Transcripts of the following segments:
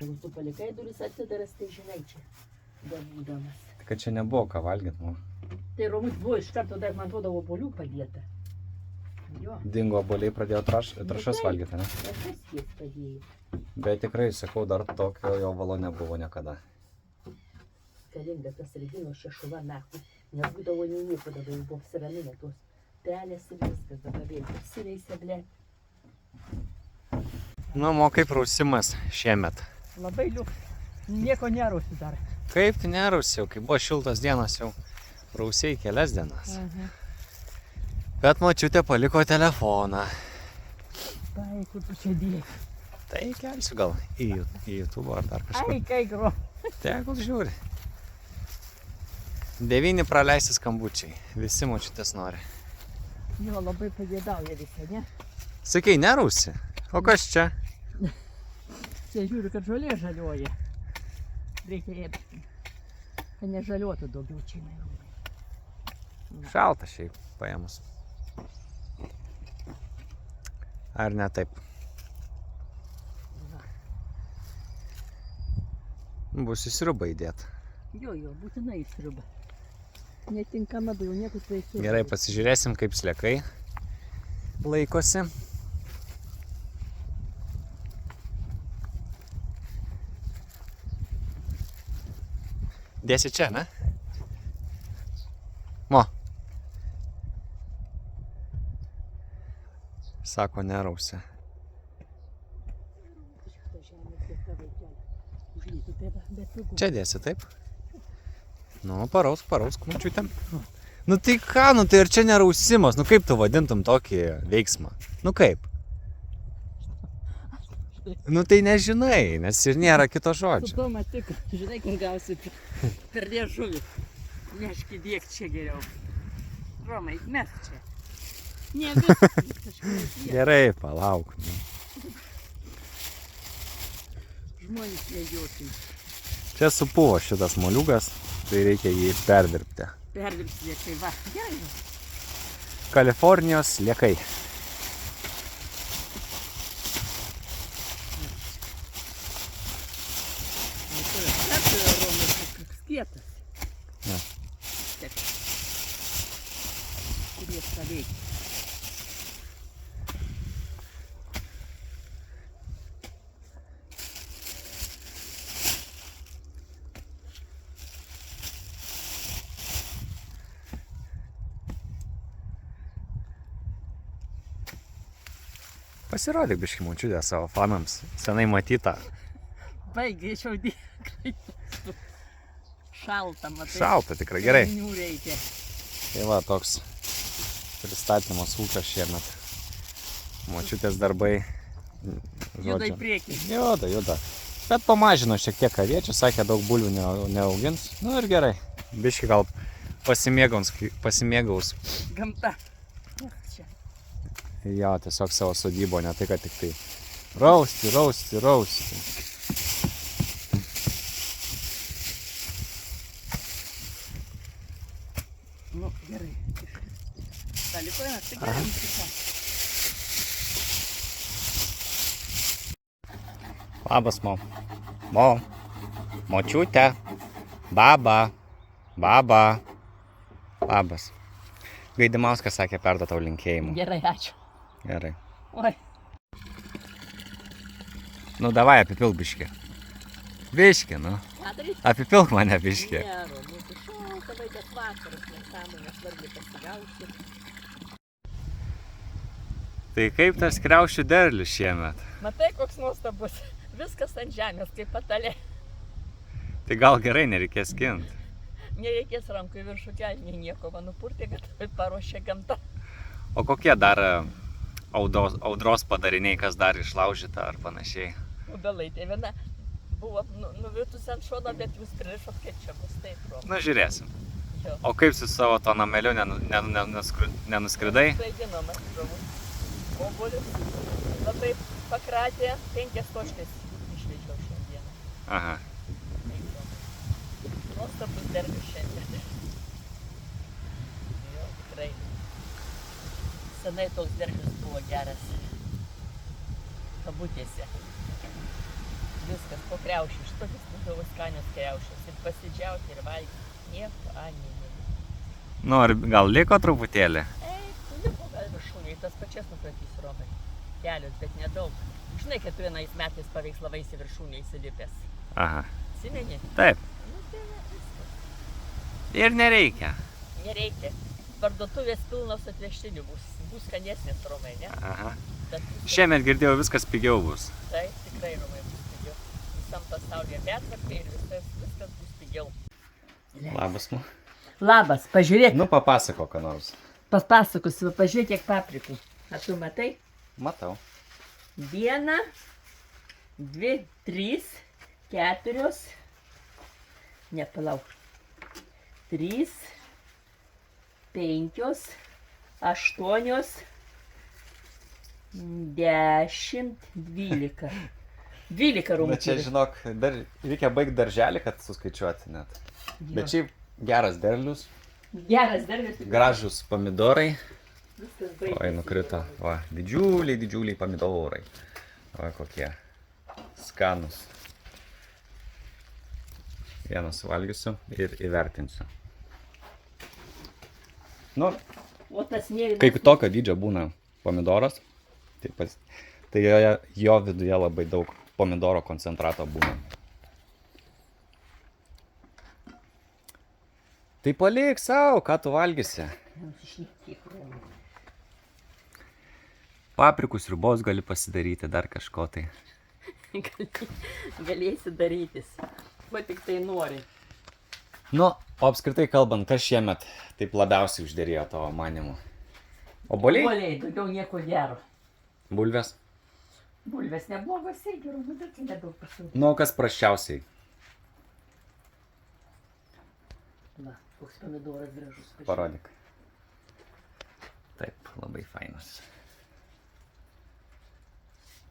Jeigu tu palikai duris atsidaras, tai žinai čia, būdamas. Tai kad čia nebuvo ką valgyti, nu. Tai Romus buvo iš karto, dar man atrodo, obuolių padėta. Jo. Dingo obuoliai, pradėjo trašas valgyti, ne? Trašas jis padėjo. Bet tikrai, sakau, dar tokio jo valo nebuvo niekada. Kalinga tas Regino šešuva metų, nes būdavo nei nieko, dabar jau buvo apsiraminę tos pelės ir viskas, dabar vėl apsiveisė, ble. Nu, mo, kaip rausimas šiemet? Labai nieko nerausi dar. Kaip tu nerausiau, kai buvo šiltos dienos jau rausiai kelias dienas. Bet močiutė paliko telefoną. Tai, kur tu čia dėjai? Tai kelsiu gal į YouTube ar dar kažkur. Ai, kai gro. Tegul žiūri. 9 praleisti skambučiai. Visi močiutės nori. Jo, labai pagėdauja visą, ne? Sakei, nerausi? O kas čia? Čia žiūriu, kad žolė žaliuoja. Reikia ėdti, kad nežaliuotų daugiau čia. Šalta šiaip paėmus. Ar ne taip? Bus į sriubą įdėt. Jo, būtinai į sriubą. Netinkama daugiau niekur tai sriubą. Gerai, pasižiūrėsim, kaip sliekai laikosi. Dėsi čia, ne? Mo. Sako, nerausia. Čia dėsi, taip? Nu, parausk, močiutėm. Nu tai ką, nu tai ir čia nerausimas, nu kaip tu vadintum tokį veiksmą? Nu kaip? Nu tai nežinai, nes ir nėra kito žodžio. Su to matik, žinai, kur gausi per liežuvį. Neški dėk čia geriau. Romai, mesk čia. Ne, viskas. Gerai, palauk. Žmonės nejuokai. Čia supuvo šitas moliūgas, tai reikia jį perdirbti. Perdirbti sliekai, va. Gerai. Kalifornijos sliekai. Kietas. Ne. Taip. Turės ką veikti. Pasirodyk biškį močiutę savo fanams, senai matytą. Baig, greičiau dėk. Šalta, matai. Šalta tikrai, gerai. Reikia. Tai va, toks pristatymas ūkio šiemet. Močiutės darbai. Juda į priekį. Juda. Bet pamažino šiek tiek aviečių, sakė, daug bulvių neaugins. Nu ir gerai. Biškį gal pasimėgaus. Gamta. Čia. Jo, tiesiog savo sodybo, ne tai, kad tik tai rausti. Nu, gerai. Palikojame, tai gerai. Labas, mo. Močiutė. Baba. Labas. Gaidimauskas sakė, perduot tau linkėjimų. Gerai, ačiū. Gerai. Oi. Nu, davai, apipilk biškį. Biškį, nu. Apipilk mane biškį. Gero, mūsų šalta vaikas vakaras, nesąmonės svarbi pasigauti. Tai kaip tas kriaušių derlius šiemet? Matai, koks nuostabus. Viskas ant žemės, kaip patalė. Tai gal gerai nereikės skint. Nereikės rankų į viršų kelnių nieko, man nupurtė, kad paruošė gamta. O kokie dar audros padariniai, kas dar išlaužyta ar panašiai? Obelai, tai viena buvo nuvirtusi ant šono, bet jūs pririšot, kaip čia bus taip. Na, žiūrėsim. Jo. O kaip su savo to nameliu nenuskridai? Svaiginom atidomus. Obuolius labai pakratė, 5 koškės išvežiau šiandieną. Aha. Nuostabus derlius šiandien. Jo, tikrai. Senai toks derlius buvo geras. Kabutėse. viskas, po kriaušių, šitokios būdavo skanios kriaušės. Ir pasidžiauti, ir valgyti. Nieko, ne. Nu, ar gal liko truputėlį? Liko gal viršūniai, tas pačias nukratysiu, Romai. Kelios, bet nedaug. Žinai, kad tu vienais metais paveiks labai į viršūnį įsilipęs. Aha. Atsimeni? Taip. Nu, tai va, viskas. Ir nereikia. Nereikia. Parduotuvės pilnos atvežtinių bus skanesnės, Romai, ne? Aha. Viskas... Šiemet girdėjau, viskas pigiau bus. Taip, tikrai, Romai, bus pigiau. Visam pasaulyje betvarkai ir viskas bus pigiau. Labas, nu. Labas, pažiūrėk. Nu, papasako, ką nors. Papasakosiu, pažiūrėk, kiek paprikų. Ar tu matai? Matau. 1, 2, 3, 4, nepalauk, 3, 5, 8, 10, 12. 12 rūmų. Na čia, žinok, dar reikia baigti darželį, kad suskaičiuoti net. Bet šiaip geras derlius. Geras derlius. Gražus pomidorai. Viskas baigėsi. Oi, nukrito. Va, didžiuliai pomidorai. Va, kokie skanus. Vieną suvalgysiu ir įvertinsiu. Nu, O tas mėlynas. kai tokio dydžio būna pomidoras, tai jo viduje labai daug pomidoro koncentrato būna. Tai palik savo, ką tu valgysi. Paprikų sriubos gali pasidaryti, dar kažko tai. Galėsi darytis. Ko tik tai nori. Nu, o apskritai kalbant, kas šiemet taip labiausiai užderėjo tavo manimu? Obuoliai? Obuoliai, daugiau nieko gero. Bulvės? Bulvės neblogos, irgi rūmų, bet nedaug pasirinkti. Nu, o kas prasčiausiai? Va, koks pomidoras gražus. Parodyk. Taip, labai fainas.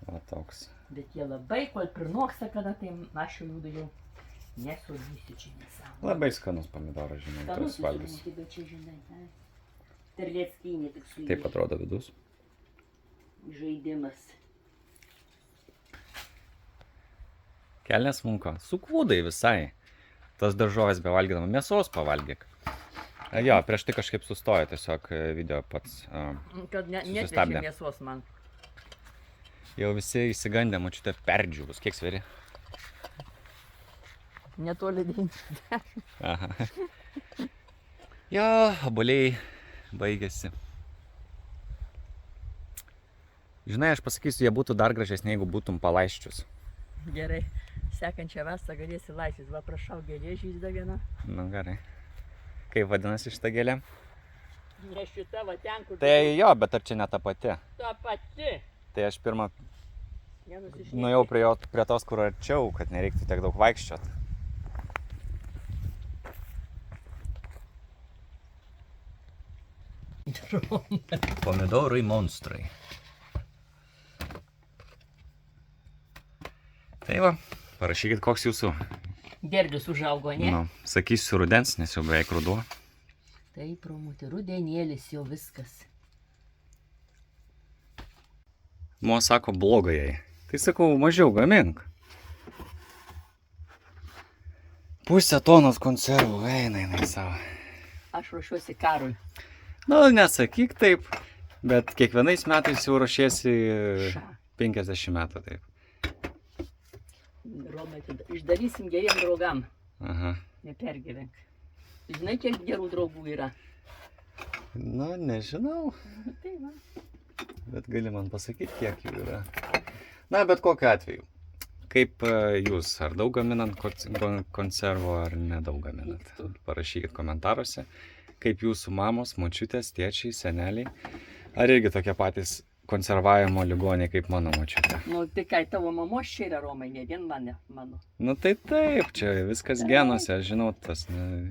O toks. Bet jie labai, kol prinoksta, kada tai aš jau jų daugiau nesudysiu čia nesąmonę. Labai skanus pomidoras, žinai, Skanus, tas valgys. bet čia žinai, ne? Terlėckynė tik su Taip atrodo vidus. žaidimas. Kelnes munko. Sukūdai visai. Tas daržovės bevalgydama. Mėsos pavalgyk. Jo, prieš tai kažkaip sustojo tiesiog video pats. Kad netvešė susistabdė. mėsos man. Jau visi įsigandę, mačiute, perdžiūgus. Kiek sveri? Netoli 90. Aha. Jo, obuoliai baigėsi. Žinai, aš pasakysiu, jie būtų dar gražesni, jeigu būtum palaiščius. Gerai, sekančią vasarą galėsi laisvės. Va, prašau, gėlė žyzda viena. Nu, gerai. Kaip vadinasi šitą gėlę? Ne šita, va ten, kur... Tai jo, bet ar čia ne ta pati? Ta pati. Tai aš pirmą Nenusišnekėk. nuėjau prie tos, kur arčiau, kad nereiktų tiek daug vaikščiot. Pomidorai monstrai. Tai va, parašykit, koks jūsų. Derlius užaugo, ne? Nu, sakysiu rudens, nes jau beveik ruduo. Taip, Romutė, rudenėlis jau viskas. Mo sako blogai jai. Tai sakau, mažiau gamink. Pusę tonos konservų, eina savo. Aš ruošiuosi karui. Nu, nesakyk taip, bet kiekvienais metais jau ruošiesi 50 metų taip. Romai, išdarysim geriem draugam. Aha. Nepergyvenk. Žinai, kiek gerų draugų yra? Nu, nežinau, Tai va. bet gali man pasakyti, kiek jų yra. Na, bet kokiu atveju. Kaip jūs, ar daug gaminant konservų, ar nedaug gaminant? Parašykit komentaruose. Kaip jūsų mamos, močiutės, tėčiai, seneliai. Ar irgi tokie patys konservavimo ligoniai kaip mano močiutė? Nu, tai kai tavo mamos čia yra, Romai, ne vien mano. Nu tai taip, čia viskas genuose, žinau,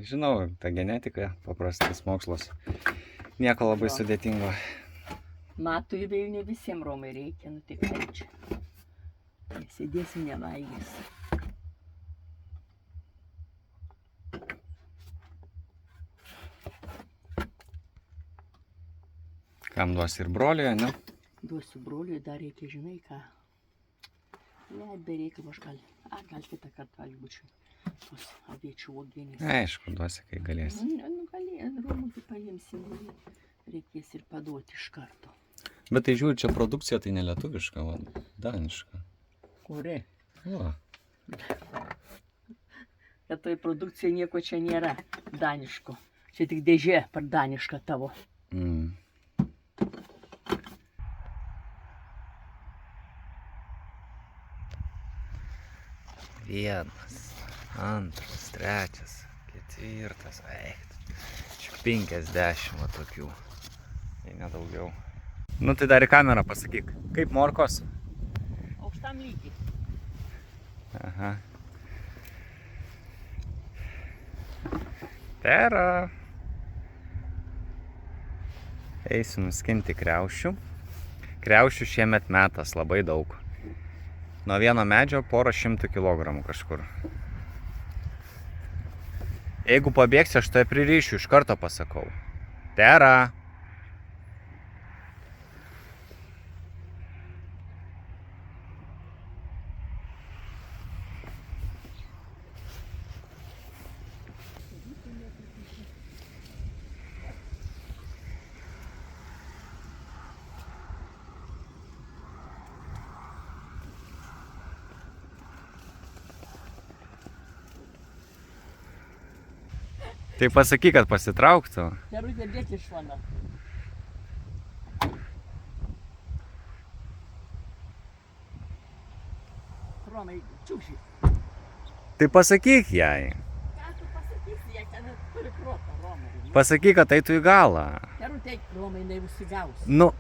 žinau, ta genetika, paprastas mokslas. Nieko labai sudėtingo. Matų įvėjų ne visiems, Romai, reikia, nu tik tai čia. Sėdėsim nevalgys. Kam duosi ir broliui, ne? Duosiu broliui, dar reikia, žinai ką. Ne, be reikalo aš gal. Gal kitą kartą albučiui. Tos aviečių uogienės. Aišku, duosi, kai galėsi. Nu, Romutį paimsim. Reikės ir paduoti iš karto. Bet tai žiūri, čia produkcija tai ne lietuviška, o daniška. Kuri? Va. Bet toj produkcijai nieko čia nėra daniško. Čia tik dėžė per danišką tavo. Mm. Vienas, antras, trečias, ketvirtas, čia 50 va tokių, jei nedaugiau. Nu tai dar į kamerą pasakyk, kaip morkos? Aukštam lygiai. Aha. Tera. Eisiu nuskinti kriaušių. Kriaušių šiemet metas labai daug. Nuo vieno medžio 100 kilogramų kažkur. Jeigu pabėgsi, aš tai pririšiu, iš karto pasakau. Tera. Tai pasakyk, kad pasitrauktų. Terutė dėti iš šono. Romai, čiūkši. Tai pasakyk jai. Ką tu pasakysi, jie ten turi protą, Romai. Pasakyk, kad eitų į galą. Terutė, Romai, jinai užsigaus. Nu,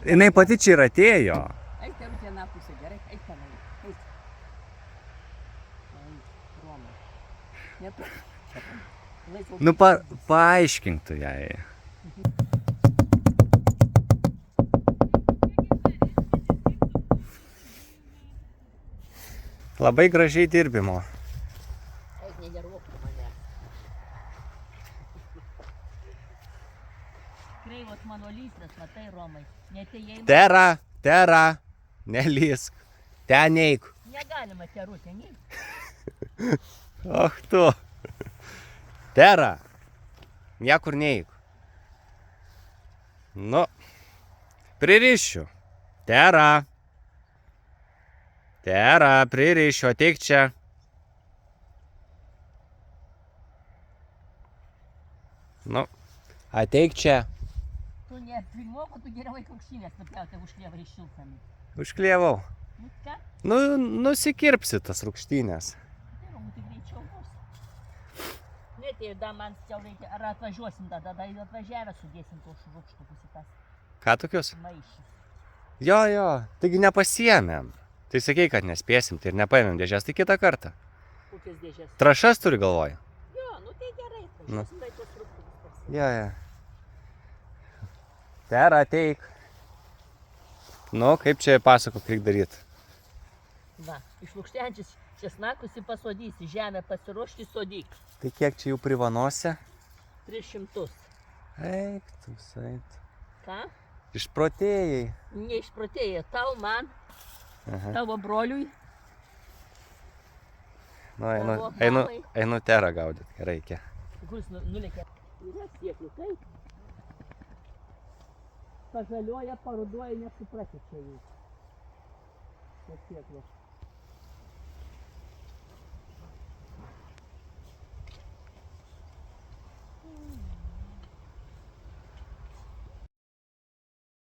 jinai pati čia ir atėjo. Eik, Terutė, na pusė, gerai, eik tenai. Eik. Eik, Romai. Netu. Nu, paaiškink tu jai. Labai gražiai dirbimo. Eik, nenervuok tu mane. Kreivos mano lysvės, matai, Romai. Netėjai. Tera, nelysk. Ten eik. Negalima, Terutė, neik. Och tu. Tera, niekur neik. Nu, pririšiu. Tera, pririšiu, ateik čia. Nu, ateik čia. Tu nepilmoko, tu geriau eik aukštinės nupjauti užklievą iš šiltnamį. Užklievau. Nu, ką? Nu, nusikirpsi tas rūgštynės. Tai Romutė greičiau bus. Netėjau, da man jau reikia, ar atvažiuosim tada, atvažiavę sudėsim tos rūgštukus į tas Ką tokius? maišys. Jo, taigi nepasiėmėm. Tai sakei, kad nespėsim, tai ir nepaėmėm dėžės, tai kitą kartą. Kokias dėžės? Trašas turi galvoj. Jo, nu tai gerai, atvažiuosim, tai tos rūgštukus parsivežim. Jo. Tera, ateik. Nu, kaip čia pasakok, kaip daryti? Va, išlukštenčius česnakus pasodysi, žemę pasiruošti sodyk. Tai kiek čia jų privanosi? 300. Eik, tu sait. Ką? Išprotėjai. Neišprotėjai, tau, man, Aha. tavo broliui. Nu, Tavo mamai. einu terą gaudyt, reikia. Kuris nulėkė. Yra sėklų, taip. Pažalioja, paruduoja, nesuprasi čia jų. Tas sėklos.